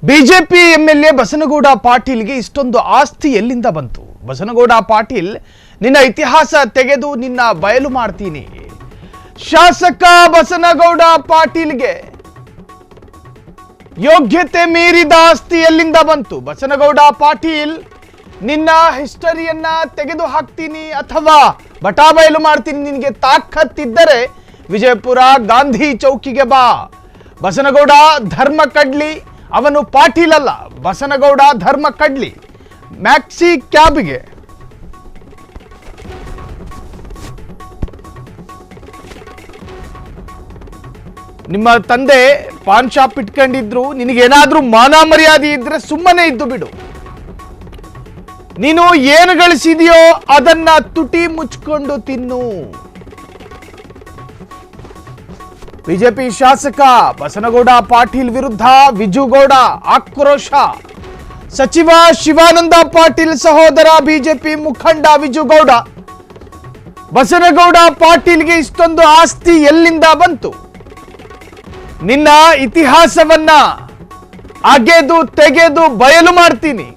BJP MLA Basanagouda ಪಾಟೀಲ್ಗೆ ಇಷ್ಟೊಂದು ಆಸ್ತಿ ಎಲ್ಲಿಂದ ಬಂತು? ಬಸನಗೌಡ ಪಾಟೀಲ್, ನಿನ್ನ ಇತಿಹಾಸ ತೆಗೆದು ನಿನ್ನ ಬಯಲು ಮಾಡ್ತೀನಿ. ಶಾಸಕ ಬಸನಗೌಡ ಪಾಟೀಲ್ಗೆ ಯೋಗ್ಯತೆ ಮೀರಿದ ಆಸ್ತಿ ಎಲ್ಲಿಂದ ಬಂತು? ಬಸನಗೌಡ ಪಾಟೀಲ್, ನಿನ್ನ ಹಿಸ್ಟರಿಯನ್ನ ತೆಗೆದು ಹಾಕ್ತೀನಿ ಅಥವಾ ಬಟಾಬಯಲು ಮಾಡ್ತೀನಿ. ನಿನಗೆ ತಾಕತ್ತಿದ್ದರೆ ವಿಜಯಪುರ ಗಾಂಧಿ ಚೌಕಿಗೆ ಬಾ. ಬಸನಗೌಡ ಧರ್ಮ ಕಡ್ಲಿ, ಅವನು ಪಾಟೀಲ್ ಅಲ್ಲ. ಬಸನಗೌಡ ಧರ್ಮ ಕಡ್ಲಿ. ಮ್ಯಾಕ್ಸಿ ಕ್ಯಾಬ್ಗೆ ನಿಮ್ಮ ತಂದೆ ಪಾನ್ ಶಾಪ್ ಇಟ್ಕೊಂಡಿದ್ರು. ನಿನಗೇನಾದ್ರೂ ಮಾನ ಮರ್ಯಾದೆ ಇದ್ರೆ ಸುಮ್ಮನೆ ಇದ್ದು ಬಿಡು. ನೀನು ಏನು ಗಳಿಸಿದೆಯೋ ಅದನ್ನ ತುಟಿ ಮುಚ್ಕೊಂಡು ತಿನ್ನು. ಬಿಜೆಪಿ ಶಾಸಕ ಬಸನಗೌಡ ಪಾಟೀಲ್ ವಿರುದ್ಧ ವಿಜುಗೌಡ ಆಕ್ರೋಶ. ಸಚಿವ ಶಿವಾನಂದ ಪಾಟೀಲ್ ಸಹೋದರ ಬಿಜೆಪಿ ಮುಖಂಡ ವಿಜುಗೌಡ, ಬಸನಗೌಡ ಪಾಟೀಲ್ಗೆ ಇಷ್ಟೊಂದು ಆಸ್ತಿ ಎಲ್ಲಿಂದ ಬಂತು? ನಿನ್ನ ಇತಿಹಾಸವನ್ನ ಅಗೆದು ತೆಗೆದು ಬಯಲು ಮಾಡ್ತೀನಿ.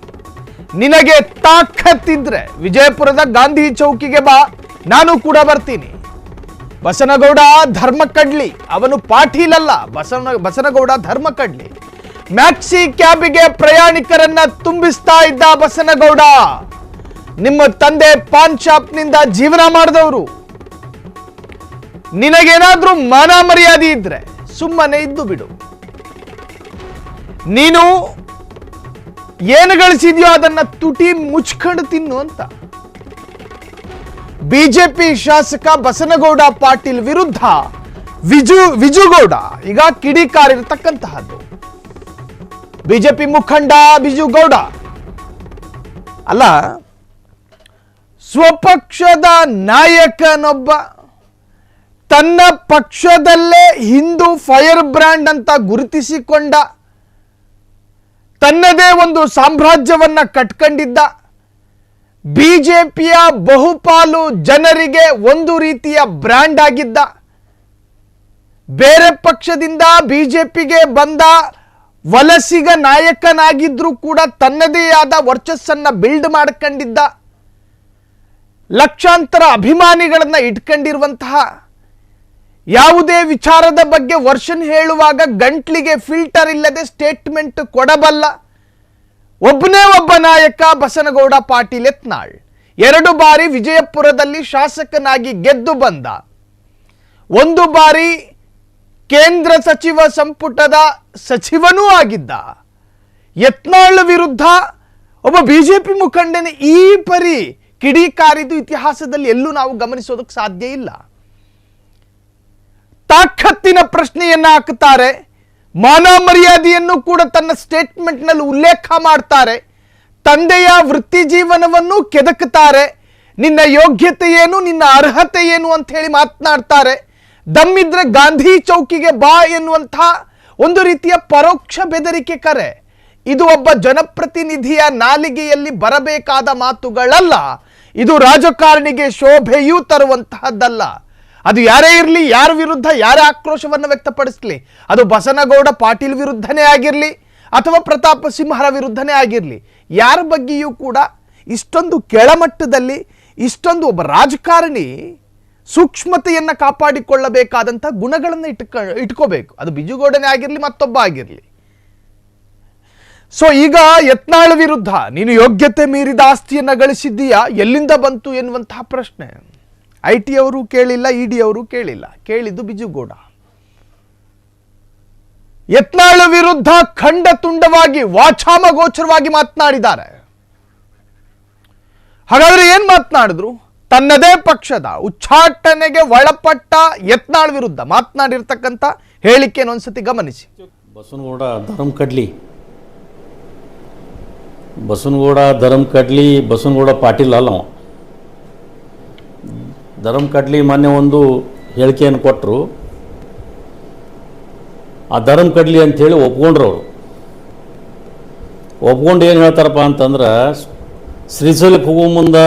ನಿನಗೆ ತಾಕತ್ತಿದ್ರೆ ವಿಜಯಪುರದ ಗಾಂಧಿ ಚೌಕಿಗೆ ಬಾ, ನಾನು ಕೂಡ ಬರ್ತೀನಿ. ಬಸನಗೌಡ ಧರ್ಮ ಕಡ್ಲಿ, ಅವನು ಪಾಟೀಲ್ ಅಲ್ಲ. ಬಸನಗೌಡ ಧರ್ಮ ಕಡ್ಲಿ. ಮ್ಯಾಕ್ಸಿ ಕ್ಯಾಬಿಗೆ ಪ್ರಯಾಣಿಕರನ್ನ ತುಂಬಿಸ್ತಾ ಇದ್ದ ಬಸನಗೌಡ. ನಿಮ್ಮ ತಂದೆ ಪಾನ್ ಶಾಪ್ನಿಂದ ಜೀವನ ಮಾಡಿದವರು. ನಿನಗೇನಾದ್ರೂ ಮಾನ ಮರ್ಯಾದೆ ಇದ್ರೆ ಸುಮ್ಮನೆ ಇದ್ದು ಬಿಡು. ನೀನು ಏನು ಗಳಿಸಿದ್ಯೋ ಅದನ್ನ ತುಟಿ ಮುಚ್ಕೊಂಡು ತಿನ್ನು ಅಂತ ಬಿಜೆಪಿ ಶಾಸಕ ಬಸನಗೌಡ ಪಾಟೀಲ್ ವಿರುದ್ಧ ವಿಜುಗೌಡ ಈಗ ಕಿಡಿಕಾರಿರ್ತಕ್ಕಂತಹದ್ದು. ಬಿಜೆಪಿ ಮುಖಂಡ ವಿಜುಗೌಡ ಅಲ್ಲ, ಸ್ವಪಕ್ಷದ ನಾಯಕನೊಬ್ಬ ತನ್ನ ಪಕ್ಷದಲ್ಲೇ ಹಿಂದೂ ಫೈರ್ ಬ್ರ್ಯಾಂಡ್ ಅಂತ ಗುರುತಿಸಿಕೊಂಡ, ತನ್ನದೇ ಒಂದು ಸಾಮ್ರಾಜ್ಯವನ್ನ ಕಟ್ಕೊಂಡಿದ್ದ, ಬಿಜೆಪಿಯ ಬಹುಪಾಲು ಜನರಿಗೆ ಒಂದು ರೀತಿಯ ಬ್ರ್ಯಾಂಡ್ ಆಗಿದ್ದ, ಬೇರೆ ಪಕ್ಷದಿಂದ ಬಿಜೆಪಿಗೆ ಬಂದ ವಲಸಿಗ ನಾಯಕನಾಗಿದ್ರೂ ಕೂಡ ತನ್ನದೇ ಆದ ವರ್ಚಸ್ಸನ್ನ ಬಿಲ್ಡ್ ಮಾಡ್ಕೊಂಡಿದ್ದ, ಲಕ್ಷಾಂತರ ಅಭಿಮಾನಿಗಳನ್ನ ಇಟ್ಕೊಂಡಿರುವಂತಹ, ಯಾವುದೇ ವಿಚಾರದ ಬಗ್ಗೆ ವರ್ಷನ್ ಹೇಳುವಾಗ ಗಂಟ್ಲಿಗೆ ಫಿಲ್ಟರ್ ಇಲ್ಲದೆ ಸ್ಟೇಟ್ಮೆಂಟ್ ಕೊಡಬಲ್ಲ ಒಬ್ಬನೇ ಒಬ್ಬ ನಾಯಕ ಬಸನಗೌಡ ಪಾಟೀಲ್ ಯತ್ನಾಳ್. 2 ಬಾರಿ ವಿಜಯಪುರದಲ್ಲಿ ಶಾಸಕನಾಗಿ ಗೆದ್ದು ಬಂದ. 1 ಬಾರಿ ಕೇಂದ್ರ ಸಚಿವ ಸಂಪುಟದ ಸಚಿವನೂ ಆಗಿದ್ದ. ಯತ್ನಾಳ್ ವಿರುದ್ಧ ಒಬ್ಬ ಬಿಜೆಪಿ ಮುಖಂಡನ ಈ ಪರಿ ಕಿಡಿಕಾರಿದು ಇತಿಹಾಸದಲ್ಲಿ ಎಲ್ಲೂ ನಾವು ಗಮನಿಸೋದಕ್ಕೆ ಸಾಧ್ಯ ಇಲ್ಲ. ತಾಕತ್ತಿನ ಪ್ರಶ್ನೆಯನ್ನ ಹಾಕುತ್ತಾರೆ. ಮಾನ ಮರ್ಯಾದೆಯನ್ನು ಕೂಡ ತನ್ನ ಸ್ಟೇಟ್ಮೆಂಟ್ ನಲ್ಲಿ ಉಲ್ಲೇಖ ಮಾಡ್ತಾರೆ. ತಂದೆಯ ವೃತ್ತಿ ಜೀವನವನ್ನು ಕೆದಕುತ್ತಾರೆ. ನಿನ್ನ ಯೋಗ್ಯತೆ ಏನು, ನಿನ್ನ ಅರ್ಹತೆ ಏನು ಅಂತ ಹೇಳಿ ಮಾತನಾಡ್ತಾರೆ. ದಮ್ಮಿದ್ರೆ ಗಾಂಧಿ ಚೌಕಿಗೆ ಬಾ ಎನ್ನುವಂತಹ ಒಂದು ರೀತಿಯ ಪರೋಕ್ಷ ಬೆದರಿಕೆ ಕರೆ. ಇದು ಒಬ್ಬ ಜನಪ್ರತಿನಿಧಿಯ ನಾಲಿಗೆಯಲ್ಲಿ ಬರಬೇಕಾದ ಮಾತುಗಳಲ್ಲ. ಇದು ರಾಜಕಾರಣಿಗೆ ಶೋಭೆಯೂ ತರುವಂತಹದ್ದಲ್ಲ. ಅದು ಯಾರೇ ಇರಲಿ, ಯಾರ ವಿರುದ್ಧ ಯಾರೇ ಆಕ್ರೋಶವನ್ನು ವ್ಯಕ್ತಪಡಿಸಲಿ, ಅದು ಬಸನಗೌಡ ಪಾಟೀಲ್ ವಿರುದ್ಧನೇ ಆಗಿರಲಿ ಅಥವಾ ಪ್ರತಾಪ ಸಿಂಹರ ವಿರುದ್ಧನೇ ಆಗಿರಲಿ, ಯಾರ ಬಗ್ಗೆಯೂ ಕೂಡ ಇಷ್ಟೊಂದು ಕೆಳಮಟ್ಟದಲ್ಲಿ ಇಷ್ಟೊಂದು ಒಬ್ಬ ರಾಜಕಾರಣಿ ಸೂಕ್ಷ್ಮತೆಯನ್ನು ಕಾಪಾಡಿಕೊಳ್ಳಬೇಕಾದಂಥ ಗುಣಗಳನ್ನು ಇಟ್ಕೋಬೇಕು. ಅದು ಬಿಜುಗೌಡನೇ ಆಗಿರಲಿ, ಮತ್ತೊಬ್ಬ ಆಗಿರಲಿ. ಸೊ ಈಗ ಯತ್ನಾಳ್ ವಿರುದ್ಧ ನೀನು ಯೋಗ್ಯತೆ ಮೀರಿದ ಆಸ್ತಿಯನ್ನು ಗಳಿಸಿದ್ದೀಯಾ, ಎಲ್ಲಿಂದ ಬಂತು ಎನ್ನುವಂತಹ ಪ್ರಶ್ನೆ ಐಟಿ ಅವರು ಕೇಳಿಲ್ಲ, ಇಡಿ ಅವರು ಕೇಳಿಲ್ಲ, ಕೇಳಿದ್ದು ಬಿಜುಗೌಡ. ಯತ್ನಾಳ್ ವಿರುದ್ಧ ಖಂಡ ತುಂಡವಾಗಿ ವಾಚಾಮಗೋಚರವಾಗಿ ಮಾತನಾಡಿದ್ದಾರೆ. ಹಾಗಾದ್ರೆ ಏನ್ ಮಾತನಾಡಿದ್ರು? ತನ್ನದೇ ಪಕ್ಷದ ಉಚ್ಚಾಟನೆಗೆ ಒಳಪಟ್ಟ ಯತ್ನಾಳ್ ವಿರುದ್ಧ ಮಾತನಾಡಿರ್ತಕ್ಕಂಥ ಹೇಳಿಕೆಯನ್ನು ಒಂದ್ಸತಿ ಗಮನಿಸಿ. ಬಸನಗೌಡ ಧರ್ಮ ಕಡ್ಲಿ, ಬಸನಗೌಡ ಪಾಟೀಲ್ ಅಲ್ಲ. ಧರ್ಮ ಕಡ್ಲಿ ಮೊನ್ನೆ ಒಂದು ಹೇಳಿಕೆಯನ್ನು ಕೊಟ್ಟರು. ಆ ಧರ್ಮ ಕಡ್ಲಿ ಅಂಥೇಳಿ ಒಪ್ಕೊಂಡ್ರು. ಅವರು ಒಪ್ಕೊಂಡು ಏನು ಹೇಳ್ತಾರಪ್ಪ ಅಂತಂದ್ರೆ, ಶ್ರೀಶೈಲಕ್ಕೆ ಹೋಗೋ ಮುಂದೆ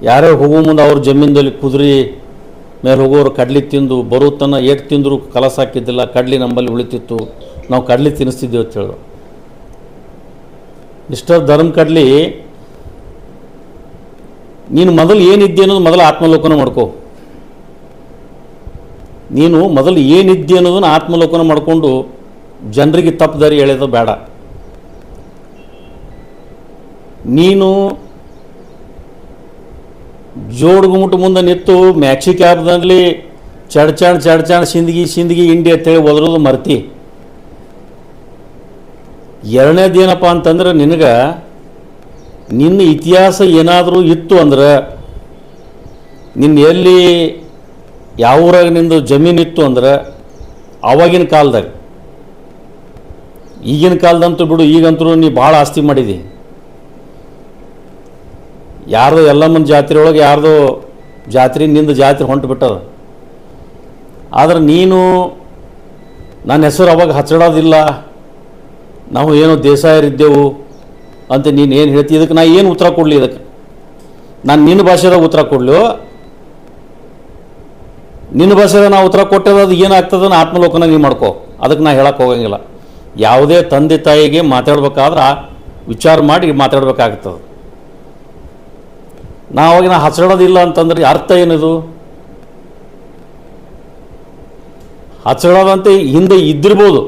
ಯಾರೇ ಹೋಗೋ ಮುಂದೆ ಅವ್ರ ಜಮೀನಲ್ಲಿ ಕುದುರೆ ಮೇಲೆ ಹೋಗೋರು ಕಡ್ಲಿ ತಿಂದು ಬರೋ ತನ ಏಟ್ ತಿಂದರೂ ಕಲಸ ಹಾಕಿದ್ದಿಲ್ಲ, ಕಡ್ಲಿ ನಮ್ಮಲ್ಲಿ ಉಳಿತಿತ್ತು, ನಾವು ಕಡ್ಲಿ ತಿನ್ನಿಸ್ತಿದ್ದೇವೆ ಅಂತ ಹೇಳಿದ್ರು. ಮಿಸ್ಟರ್ ಧರ್ಮ ಕಡ್ಲಿ, ನೀನು ಮೊದಲು ಏನಿದ್ದೆ ಅನ್ನೋದು ಮೊದಲು ಆತ್ಮಲೋಕನ ಮಾಡ್ಕೋ. ನೀನು ಮೊದಲು ಏನಿದ್ದೆ ಅನ್ನೋದನ್ನು ಆತ್ಮಲೋಕನ ಮಾಡಿಕೊಂಡು ಜನರಿಗೆ ತಪ್ಪು ದಾರಿ ಎಳೆಯೋದು ಬೇಡ. ನೀನು ಜೋಡ್ಗುಮುಟ್ಟು ಮುಂದೆ ನಿಂತು ಮ್ಯಾಕ್ಸಿ ಕ್ಯಾಬ್ನಲ್ಲಿ ಚಡ್ಚಾಣ್ ಸಿಂದಗಿ ಇಂಡಿ ಅಂತೇಳಿ ಒದರೋದು ಮರ್ತಿ. ಎರಡನೇದು ಏನಪ್ಪ ಅಂತಂದ್ರೆ, ನಿನ್ನ ಇತಿಹಾಸ ಏನಾದರೂ ಇತ್ತು ಅಂದ್ರೆ, ನಿನ್ನ ಎಲ್ಲಿ ಯಾವ ಊರಾಗ ನಿಂದು ಜಮೀನಿತ್ತು ಅಂದ್ರೆ ಆವಾಗಿನ ಕಾಲದಾಗ, ಈಗಿನ ಕಾಲದಂತೂ ಬಿಡು, ಈಗಂತೂ ನೀ ಭಾಳ ಆಸ್ತಿ ಮಾಡಿದಿ. ಯಾರ್ದು ಎಲ್ಲಮ್ಮನ ಜಾತ್ರೆ ಒಳಗೆ ಯಾರ್ದು ಜಾತ್ರೆ ನಿಂದು ಜಾತ್ರೆ ಹೊಂಟು ಬಿಟ್ಟದ. ಆದ್ರೆ ನೀನು ನನ್ನ ಹೆಸರು ಅವಾಗ ಹಚ್ಚಡೋದಿಲ್ಲ, ನಾವು ಏನೋ ದೇಸಾಯರಿದ್ದೆವು ಅಂತ ನೀನು ಏನು ಹೇಳ್ತಿ. ಇದಕ್ಕೆ ನಾ ಏನು ಉತ್ತರ ಕೊಡಲಿ? ಇದಕ್ಕೆ ನಾನು ನಿನ್ನ ಭಾಷೆದಾಗ ಉತ್ತರ ಕೊಡಲು? ನಿನ್ನ ಭಾಷೆದಾಗ ನಾವು ಉತ್ತರ ಕೊಟ್ಟದ ಅದು ಏನಾಗ್ತದೆ ಆತ್ಮಲೋಕನ ನೀವು ಮಾಡ್ಕೋ. ಅದಕ್ಕೆ ನಾ ಹೇಳಕ್ಕೆ ಹೋಗಂಗಿಲ್ಲ. ಯಾವುದೇ ತಂದೆ ತಾಯಿಗೆ ಮಾತಾಡ್ಬೇಕಾದ್ರೆ ವಿಚಾರ ಮಾಡಿ ಮಾತಾಡ್ಬೇಕಾಗ್ತದೆ. ಅವಾಗ ನಾ ಹಚ್ಚಡೋದಿಲ್ಲ ಅಂತಂದ್ರೆ ಅರ್ಥ ಏನಿದು? ಹಚ್ಚಡೋದಂತೆ ಹಿಂದೆ ಇದ್ದಿರ್ಬೋದು,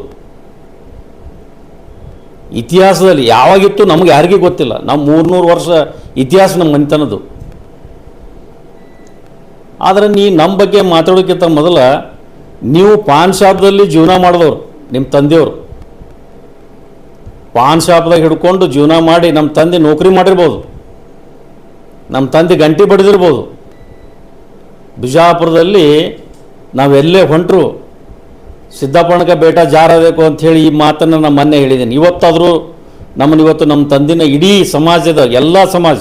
ಇತಿಹಾಸದಲ್ಲಿ ಯಾವಾಗಿತ್ತು ನಮಗೆ ಯಾರಿಗೂ ಗೊತ್ತಿಲ್ಲ. ನಾವು 300 ವರ್ಷ ಇತಿಹಾಸ ನಮ್ಮ ಮನೆತನದು. ಆದರೆ ನಮ್ಮ ಬಗ್ಗೆ ಮಾತಾಡೋಕ್ಕಿಂತ ಮೊದಲ ನೀವು ಪಾನ್ ಶಾಪ್ದಲ್ಲಿ ಜೀವನ ಮಾಡಿದವರು, ನಿಮ್ಮ ತಂದೆಯವರು ಪಾನ್ ಶಾಪ್ದಾಗ ಹಿಡ್ಕೊಂಡು ಜೀವನ ಮಾಡಿ, ನಮ್ಮ ತಂದೆ ನೌಕರಿ ಮಾಡಿರ್ಬೋದು, ನಮ್ಮ ತಂದೆ ಗಂಟೆ ಬಡಿದಿರ್ಬೋದು. ಬಿಜಾಪುರದಲ್ಲಿ ನಾವೆಲ್ಲೇ ಹೊಂಟರು ಸಿದ್ದಪ್ಪಣಕ ಬೇಟ ಜಾರಬೇಕು ಅಂಥೇಳಿ ಈ ಮಾತನ್ನು ನಾನು ಮೊನ್ನೆ ಹೇಳಿದ್ದೀನಿ. ಇವತ್ತಾದರೂ ಇವತ್ತು ನಮ್ಮ ತಂದಿನ ಇಡೀ ಸಮಾಜದ ಎಲ್ಲ ಸಮಾಜ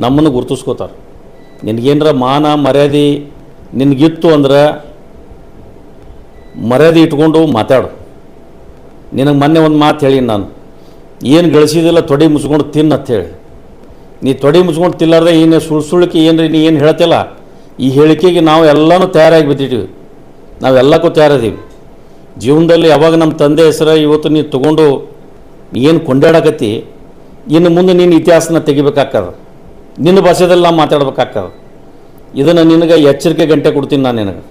ನಮ್ಮನ್ನು ಗುರುತಿಸ್ಕೋತಾರೆ. ನಿನಗೇನರ ಮಾನ ಮರ್ಯಾದೆ ನಿನಗಿತ್ತು ಅಂದ್ರೆ ಮರ್ಯಾದೆ ಇಟ್ಕೊಂಡು ಮಾತಾಡು. ನಿನಗೆ ಮೊನ್ನೆ ಒಂದು ಮಾತು ಹೇಳಿ, ನಾನು ಏನು ಗಳಿಸಿದಿಲ್ಲ ತೊಡೆ ಮುಚ್ಕೊಂಡು ತಿನ್ನು ಅಂಥೇಳಿ. ನೀ ತೊಡೆ ಮುಚ್ಕೊಂಡು ತಿನ್ನಲಾರ್ದೆ ಏನು ಸುಳ್ಳಿಕೆ ಏನ್ರಿ ನೀ ಏನು ಹೇಳ್ತಿಲ್ಲ, ಈ ಹೇಳಿಕೆಗೆ ನಾವು ಎಲ್ಲನೂ ತಯಾರಾಗಿ ಬಿದ್ದಿದ್ದೀವಿ. ನಾವೆಲ್ಲಕ್ಕೂ ತಯಾರಿದ್ದೀವಿ. ಜೀವನದಲ್ಲಿ ಯಾವಾಗ ನಮ್ಮ ತಂದೆ ಹೆಸರು ಇವತ್ತು ನೀನು ತೊಗೊಂಡು ಏನು ಕೊಂಡಾಡಕತ್ತಿ, ಇನ್ನು ಮುಂದೆ ನೀನು ಇತಿಹಾಸನ ತೆಗಿಬೇಕಾಗ್ತದೆ, ನಿನ್ನ ಭಾಷೆದಲ್ಲಿ ನಾವು ಮಾತಾಡ್ಬೇಕಾಗ್ತದೆ. ಇದನ್ನು ನಿನಗೆ ಎಚ್ಚರಿಕೆ ಗಂಟೆ ಕೊಡ್ತೀನಿ. ನಾನು ನಿನಗೆ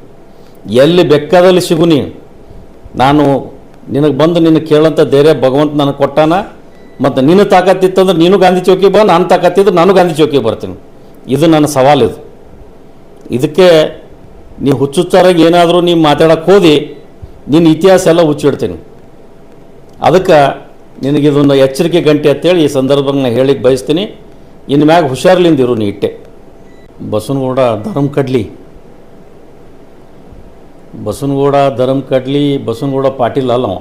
ಎಲ್ಲಿ ಬೇಕಾದಲ್ಲಿ ಸಿಗು ನೀನು. ನಾನು ನಿನಗೆ ಬಂದು ನಿನ್ನ ಕೇಳೋಂಥ ಧೈರ್ಯ ಭಗವಂತ ನನಗೆ ಕೊಟ್ಟಾನ. ಮತ್ತು ನಿನ್ನ ತಾಕತ್ತಿತ್ತಂದ್ರೆ ನೀನು ಗಾಂಧಿ ಚೌಕಿ ಬಾ, ನಾನು ತಾಕತ್ತಿದ್ರೆ ನಾನು ಗಾಂಧಿ ಚೌಕಿ ಬರ್ತೀನಿ. ಇದು ನನ್ನ ಸವಾಲಿದು. ಇದಕ್ಕೆ ನೀವು ಹುಚ್ಚುಚ್ಚಾರಾಗಿ ಏನಾದರೂ ನೀವು ಮಾತಾಡೋಕ್ಕೆ ಹೋದಿ, ನಿನ್ನ ಇತಿಹಾಸ ಎಲ್ಲ ಹುಚ್ಚಿಡ್ತೀನಿ. ಅದಕ್ಕೆ ನಿನಗಿದೊಂದು ಎಚ್ಚರಿಕೆ ಗಂಟೆ ಅಂತೇಳಿ ಈ ಸಂದರ್ಭದಾಗ ನಾನು ಹೇಳಿಕ್ಕೆ ಬಯಸ್ತೀನಿ. ಇನ್ನು ಮ್ಯಾಗ ಹುಷಾರ್ಲಿಂದಿರು ನೀ ಇಟ್ಟೆ. ಬಸವನಗೌಡ ಧರ್ಮ ಕಡ್ಲಿ, ಬಸವನಗೌಡ ಪಾಟೀಲ್ ಅಲ್ಲ ಅವ.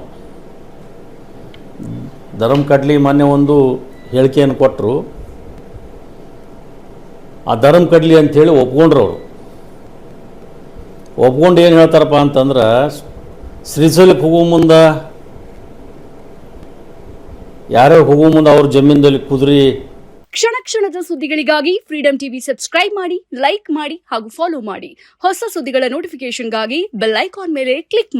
ಧರ್ಮ ಕಡ್ಲಿ ಮೊನ್ನೆ ಒಂದು ಹೇಳಿಕೆಯನ್ನು ಕೊಟ್ಟರು. ಆ ಧರ್ಮ ಕಡ್ಲಿ ಅಂಥೇಳಿ ಒಪ್ಕೊಂಡ್ರು ಅವರು. ಒಪ್ಕೊಂಡು ಏನು ಹೇಳ್ತಾರಪ್ಪ ಅಂತಂದ್ರೆ, ಶ್ರೀಶೈಲಕ್ಕೆ ಹೋಗೋ ಮುಂದೆ ಯಾರ್ಯಾರು ಹೋಗೋ ಮುಂದೆ ಅವ್ರ ಜಮೀನಲ್ಲಿ ಕುದುರೆ. ಕ್ಷಣ ಕ್ಷಣದ ಸುದ್ದಿಗಳಿಗಾಗಿ ಫ್ರೀಡಂ ಟಿವಿ ಸಬ್ಸ್ಕ್ರೈಬ್ ಮಾಡಿ, ಲೈಕ್ ಮಾಡಿ ಹಾಗೂ ಫಾಲೋ ಮಾಡಿ. ಹೊಸ ಸುದ್ದಿಗಳ ನೋಟಿಫಿಕೇಶನ್ಗಾಗಿ ಬೆಲ್ ಐಕಾನ್ ಮೇಲೆ ಕ್ಲಿಕ್ ಮಾಡಿ.